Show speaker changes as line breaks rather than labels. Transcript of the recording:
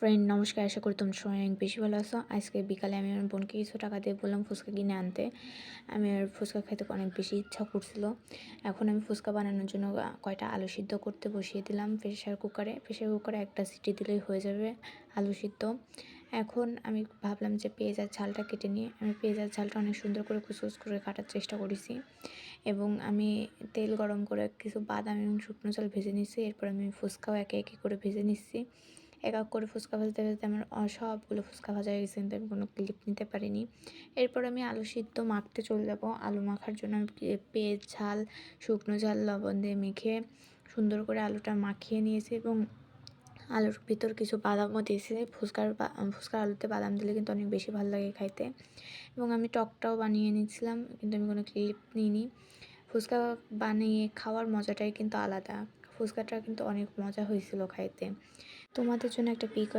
Friend নমস্কার, আশা করি তোমরা সবাই অনেক বেশি ভালো আছো। আজকে বিকালে আমি আমার বোনকে কিছু টাকা দিয়ে বললাম ফুচকা কিনে আনতে। আমি আর ফুচকা খাইতে অনেক বেশি ইচ্ছা করছিল। এখন আমি ফুচকা বানানোর জন্য কয়টা আলু সিদ্ধ করতে বসিয়ে দিলাম প্রেশার কুকারে একটা সিটি দিলেই হয়ে যাবে আলু সিদ্ধ। এখন আমি ভাবলাম যে পেঁয়াজ আর ঝালটা কেটে নিয়ে আমি পেঁয়াজ আর ঝালটা অনেক সুন্দর করে কুচকুচ করে কাটার চেষ্টা করেছি এবং আমি তেল গরম করে কিছু বাদাম এবং শুকনো চাল ভেজে নিচ্ছি। এরপর আমি ফুচকাও একে একে করে ভেজে নিচ্ছি। এক এক করে ফুচকা ভাজতে ভাজতে আমার সবগুলো ফুচকা ভাজা হয়ে গেছে, কিন্তু আমি কোনো ক্লিপ নিতে পারিনি। এরপর আমি আলু সিদ্ধ মাখতে চলে যাব। আলু মাখার জন্য আমি পেঁয়াজ ঝাল শুকনো ঝাল লবণ দিয়ে মেখে সুন্দর করে আলুটা মাখিয়ে নিয়েছি এবং আলুর ভিতর কিছু বাদামও দিয়েছি। ফুচকার আলুতে বাদাম দিলে কিন্তু অনেক বেশি ভালো লাগে খাইতে। এবং আমি টকটাও বানিয়ে নিয়েছিলাম, কিন্তু আমি কোনো ক্লিপ নিইনি। ফুচকা বানিয়ে খাওয়ার মজাটাই কিন্তু আলাদা। ফুচকাটা কিন্তু অনেক মজা হয়েছিল খাইতে। তোমাদের জন্য একটা পিক